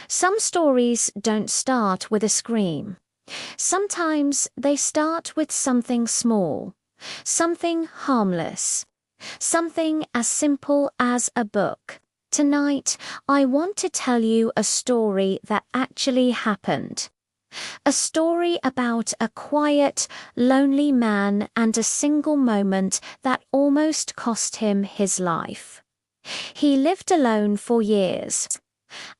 Some stories don't start with a scream. Sometimes they start with something small, something harmless, something as simple as a book. Tonight, I want to tell you a story that actually happened. A story about a quiet, lonely man and a single moment that almost cost him his life. He lived alone for years.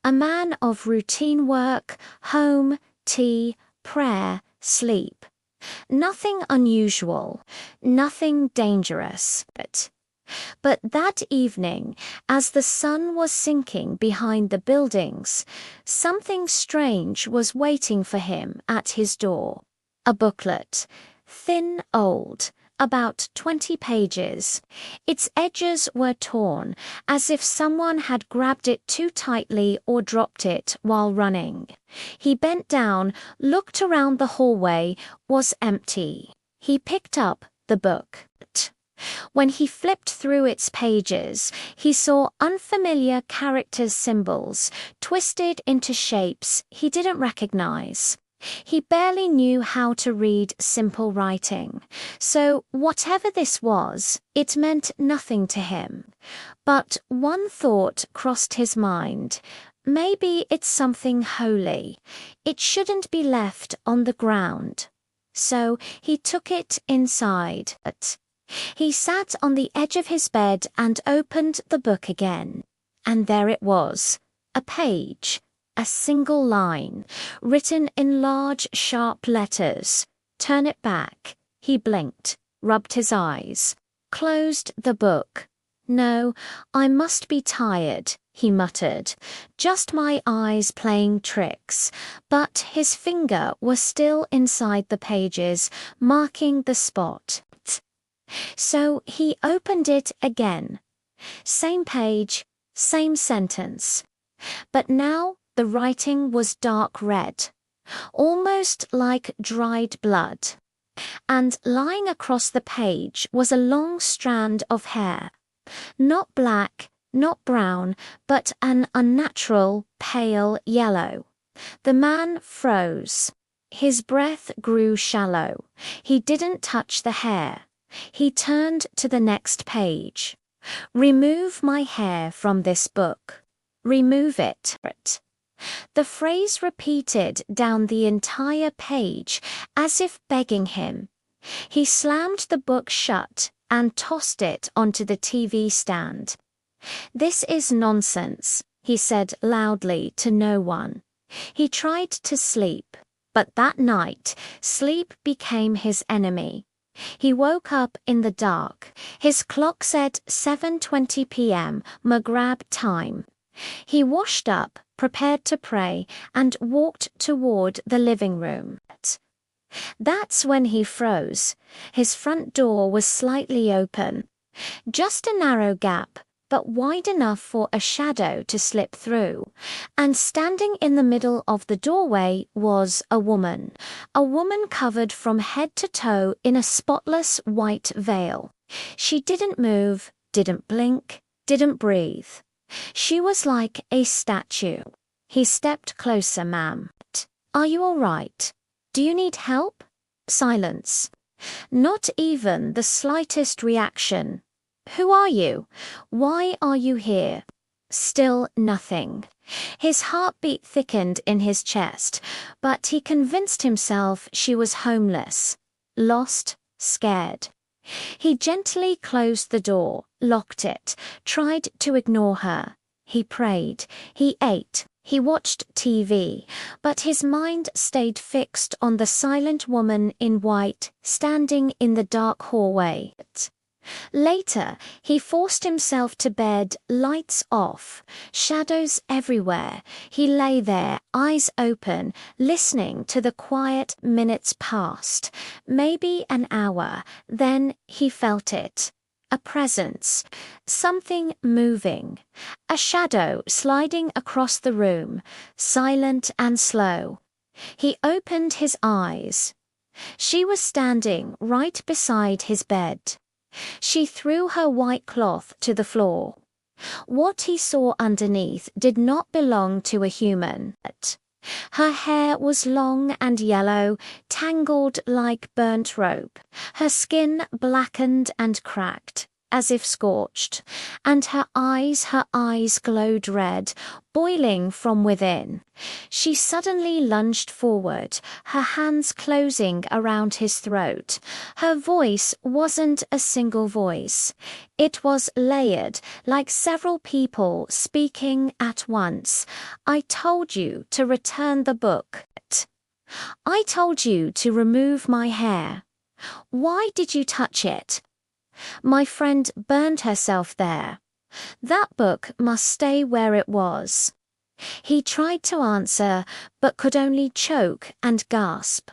A man of routine work, home, tea, prayer, sleep. Nothing unusual, nothing dangerous. But that evening, as the sun was sinking behind the buildings, something strange was waiting for him at his door. A booklet, thin, old, about 20 pages. Its edges were torn, as if someone had grabbed it too tightly or dropped it while running. He bent down, looked around the hallway, was empty. He picked up the book. When he flipped through its pages, he saw unfamiliar characters' symbols, twisted into shapes he didn't recognize. He barely knew how to read simple writing, so whatever this was, it meant nothing to him. But one thought crossed his mind. Maybe it's something holy. It shouldn't be left on the ground. So he took it inside. He sat on the edge of his bed and opened the book again. And there it was, a page. A single line, written in large, sharp letters. Turn it back. He blinked, rubbed his eyes, closed the book. No, I must be tired, he muttered. Just my eyes playing tricks. But his finger was still inside the pages, marking the spot. So he opened it again. Same page, same sentence. But now the writing was dark red, almost like dried blood. And lying across the page was a long strand of hair. Not black, not brown, but an unnatural, pale yellow. The man froze. His breath grew shallow. He didn't touch the hair. He turned to the next page. Remove my hair from this book. Remove it. The phrase repeated down the entire page, as if begging him. He slammed the book shut and tossed it onto the TV stand. This is nonsense, he said loudly to no one. He tried to sleep, but that night, sleep became his enemy. He woke up in the dark. His clock said 7:20 p.m. Maghrib time. He washed up, prepared to pray, and walked toward the living room. That's when he froze. His front door was slightly open. Just a narrow gap, but wide enough for a shadow to slip through. And standing in the middle of the doorway was a woman covered from head to toe in a spotless white veil. She didn't move, didn't blink, didn't breathe. She was like a statue. He stepped closer. Ma'am. Are you all right? Do you need help? Silence. Not even the slightest reaction. Who are you? Why are you here? Still nothing. His heartbeat thickened in his chest, but he convinced himself she was homeless, lost, scared. He gently closed the door, locked it, tried to ignore her. He prayed, he ate, he watched TV, but his mind stayed fixed on the silent woman in white, standing in the dark hallway. Later, he forced himself to bed, lights off, shadows everywhere. He lay there, eyes open, listening to the quiet minutes passed. Maybe an hour. Then he felt it. A presence. Something moving. A shadow sliding across the room, silent and slow. He opened his eyes. She was standing right beside his bed. She threw her white cloth to the floor. What he saw underneath did not belong to a human. Her hair was long and yellow, tangled like burnt rope, her skin blackened and cracked, as if scorched, and her eyes glowed red, boiling from within. She suddenly lunged forward, her hands closing around his throat. Her voice wasn't a single voice. It was layered, like several people speaking at once. I told you to return the book. I told you to remove my hair. Why did you touch it? My friend burned herself there. That book must stay where it was. He tried to answer, but could only choke and gasp.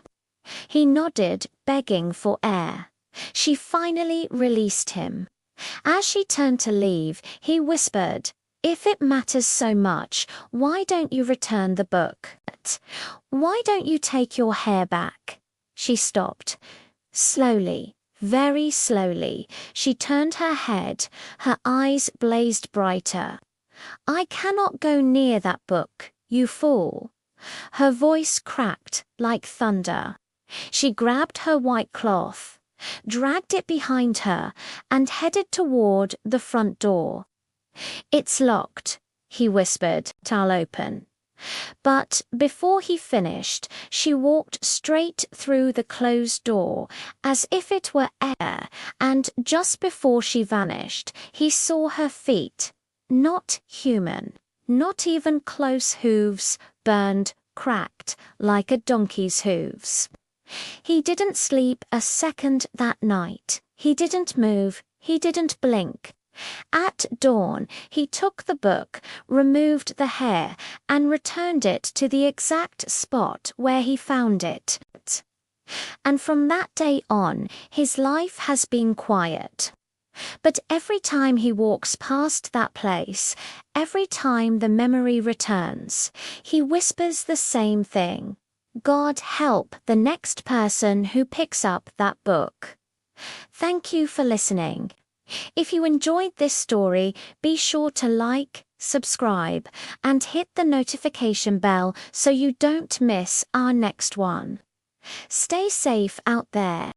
He nodded, begging for air. She finally released him. As she turned to leave, he whispered, "If it matters so much, why don't you return the book? Why don't you take your hair back?" She stopped. Slowly, very slowly, she turned her head, her eyes blazed brighter. "I cannot go near that book, you fool." Her voice cracked like thunder. She grabbed her white cloth, dragged it behind her, and headed toward the front door. "It's locked," he whispered, "I'll open." But before he finished, she walked straight through the closed door, as if it were air, and just before she vanished, he saw her feet. Not human, not even close hooves, burned, cracked, like a donkey's hooves. He didn't sleep a second that night. He didn't move, he didn't blink. At dawn, he took the book, removed the hair, and returned it to the exact spot where he found it. And from that day on, his life has been quiet. But every time he walks past that place, every time the memory returns, he whispers the same thing: God help the next person who picks up that book. Thank you for listening. If you enjoyed this story, be sure to like, subscribe, and hit the notification bell so you don't miss our next one. Stay safe out there.